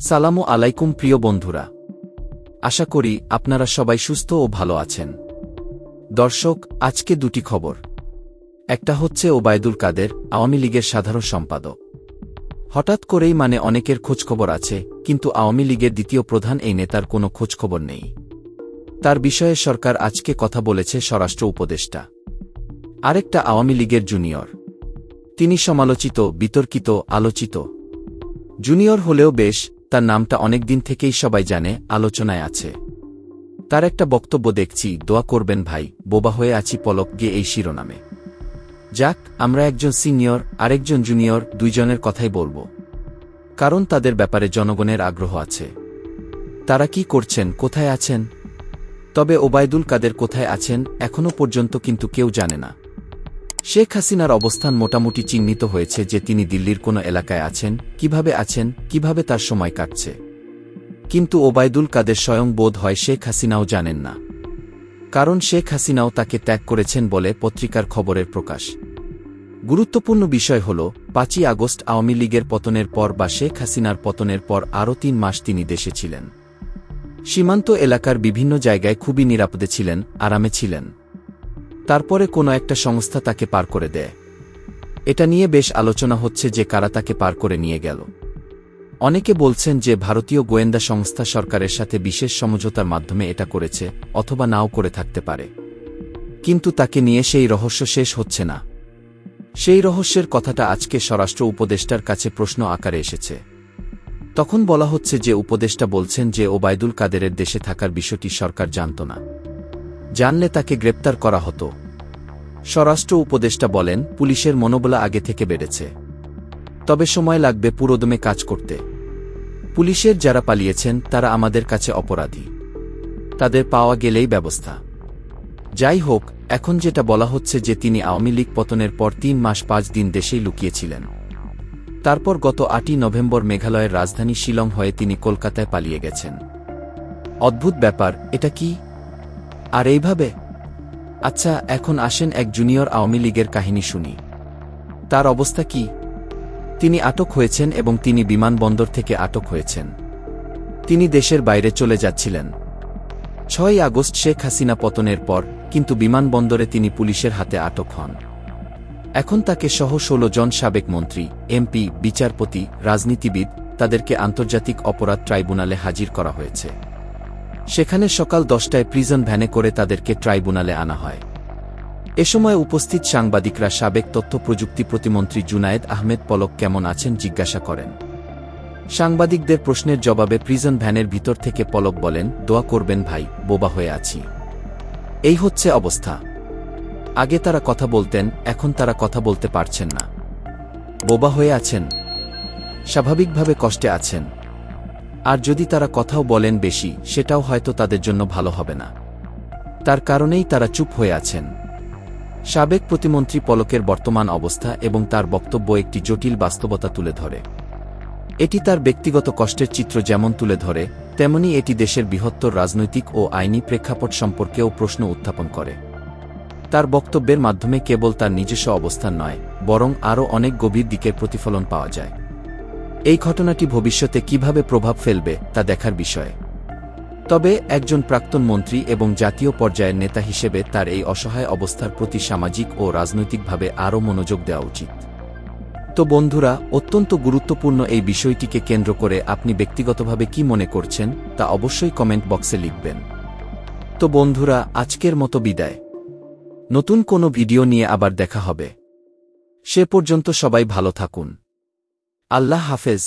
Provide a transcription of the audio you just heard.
সালামু আলাইকুম প্রিয় বন্ধুরা, আশা করি আপনারা সবাই সুস্থ ও ভালো আছেন। দর্শক, আজকে দুটি খবর। একটা হচ্ছে ওবায়দুল কাদের, আওয়ামী লীগের সাধারণ সম্পাদক। হঠাৎ করেই অনেকের খোঁজখবর আছে, কিন্তু আওয়ামী লীগের দ্বিতীয় প্রধান এই নেতার কোনো খোঁজখবর নেই। তার বিষয়ে সরকার আজকে কথা বলেছে স্বরাষ্ট্র উপদেষ্টা। আরেকটা আওয়ামী লীগের জুনিয়র, তিনি সমালোচিত, বিতর্কিত, আলোচিত। জুনিয়র হলেও বেশ, তার নামটা অনেকদিন থেকেই সবাই জানে, আলোচনায় আছে। তার একটা বক্তব্য দেখছি, দোয়া করবেন ভাই, বোবা হয়ে আছি পলক গে, এই শিরোনামে। যাক, আমরা একজন সিনিয়র, আরেকজন জুনিয়র, দুইজনের কথাই বলবো, কারণ তাদের ব্যাপারে জনগণের আগ্রহ আছে। তারা কি করছেন, কোথায় আছেন? তবে ওবায়দুল কাদের কোথায় আছেন এখনও পর্যন্ত কিন্তু কেউ জানে না। শেখ হাসিনার অবস্থান মোটামুটি চিহ্নিত হয়েছে যে তিনি দিল্লির কোনো এলাকায় আছেন, কিভাবে তার সময় কাটছে। কিন্তু ওবায়দুল কাদের স্বয়ং বোধ হয় শেখ হাসিনাও জানেন না, কারণ শেখ হাসিনাও তাকে ত্যাগ করেছেন বলে পত্রিকার খবরের প্রকাশ। গুরুত্বপূর্ণ বিষয় হল, ৫ই আগস্ট আওয়ামী লীগের পতনের পর বা শেখ হাসিনার পতনের পর আরও ৩ মাস তিনি দেশে ছিলেন। সীমান্ত এলাকার বিভিন্ন জায়গায় খুবই নিরাপদে ছিলেন, আরামে ছিলেন। তারপরে কোনো একটা সংস্থা তাকে পার করে দেয়। এটা নিয়ে বেশ আলোচনা হচ্ছে যে কারা তাকে পার করে নিয়ে গেল। অনেকে বলছেন যে ভারতীয় গোয়েন্দা সংস্থা সরকারের সাথে বিশেষ সমঝোতার মাধ্যমে এটা করেছে, অথবা নাও করে থাকতে পারে। কিন্তু তাকে নিয়ে সেই রহস্য শেষ হচ্ছে না। সেই রহস্যের কথাটা আজকে স্বরাষ্ট্র উপদেষ্টার কাছে প্রশ্ন আকারে এসেছে। তখন বলা হচ্ছে যে উপদেষ্টা বলছেন যে ওবায়দুল কাদেরের দেশে থাকার বিষয়টি সরকার জানত না, জানলে তাকে গ্রেপ্তার করা হতো। স্বরাষ্ট্র উপদেষ্টা বলেন, পুলিশের মনোবল আগে থেকে বেড়েছে, তবে সময় লাগবে পুরোদমে কাজ করতে। পুলিশের যারা পালিয়েছেন তারা আমাদের কাছে অপরাধী, তাদের পাওয়া গেলেই ব্যবস্থা। যাই হোক, এখন যেটা বলা হচ্ছে যে তিনি আওয়ামী লীগ পতনের পর ৩ মাস ৫ দিন দেশেই লুকিয়েছিলেন। তারপর গত ৮ই নভেম্বর মেঘালয়ের রাজধানী শিলং হয়ে তিনি কলকাতায় পালিয়ে গেছেন। অদ্ভুত ব্যাপার, এটা কি? আর এইভাবে? আচ্ছা, এখন আসেন এক জুনিয়র আওয়ামী লীগের কাহিনী শুনি। তার অবস্থা কি? তিনি আটক হয়েছেন এবং তিনি বিমানবন্দর থেকে আটক হয়েছেন। তিনি দেশের বাইরে চলে যাচ্ছিলেন ৬ই আগস্ট শেখ হাসিনা পতনের পর, কিন্তু বিমানবন্দরে তিনি পুলিশের হাতে আটক হন। এখন তাকে সহ ১৬ জন সাবেক মন্ত্রী, এমপি, বিচারপতি, রাজনীতিবিদ, তাদেরকে আন্তর্জাতিক অপরাধ ট্রাইব্যুনালে হাজির করা হয়েছে। সেখানে সকাল ১০টায় প্রিজন ভ্যানে করে তাদেরকে ট্রাইব্যুনালে আনা হয়। এ সময় উপস্থিত সাংবাদিকরা সাবেক তথ্য প্রযুক্তি প্রতিমন্ত্রী জুনায়েদ আহমেদ পলক কেমন আছেন জিজ্ঞাসা করেন। সাংবাদিকদের প্রশ্নের জবাবে প্রিজন ভ্যানের ভিতর থেকে পলক বলেন, দোয়া করবেন ভাই, বোবা হয়ে আছি। এই হচ্ছে অবস্থা। আগে তারা কথা বলতেন, এখন তারা কথা বলতে পারছেন না। বোবা হয়ে আছেন, স্বাভাবিকভাবে কষ্টে আছেন। আর যদি তারা কথাও বলেন বেশি, সেটাও হয়তো তাদের জন্য ভালো হবে না। তার কারণেই তারা চুপ হয়ে আছেন। সাবেক প্রতিমন্ত্রী পলকের বর্তমান অবস্থা এবং তার বক্তব্য একটি জটিল বাস্তবতা তুলে ধরে। এটি তার ব্যক্তিগত কষ্টের চিত্র যেমন তুলে ধরে, তেমনি এটি দেশের বৃহত্তর রাজনৈতিক ও আইনি প্রেক্ষাপট সম্পর্কেও প্রশ্ন উত্থাপন করে। তার বক্তব্যের মাধ্যমে কেবল তার নিজস্ব অবস্থান নয়, বরং আরও অনেক গভীর দিকের প্রতিফলন পাওয়া যায়। এই ঘটনাটি ভবিষ্যতে কিভাবে প্রভাব ফেলবে তা দেখার বিষয়। তবে একজন প্রাক্তন মন্ত্রী এবং জাতীয় পর্যায়ের নেতা হিসেবে তার এই অসহায় অবস্থার প্রতি সামাজিক ও রাজনৈতিকভাবে আরও মনোযোগ দেওয়া উচিত। তো বন্ধুরা, অত্যন্ত গুরুত্বপূর্ণ এই বিষয়টিকে কেন্দ্র করে আপনি ব্যক্তিগতভাবে কি মনে করছেন তা অবশ্যই কমেন্ট বক্সে লিখবেন। তো বন্ধুরা, আজকের মতো বিদায়। নতুন কোনো ভিডিও নিয়ে আবার দেখা হবে। সে পর্যন্ত সবাই ভালো থাকুন। আল্লাহ হাফেজ।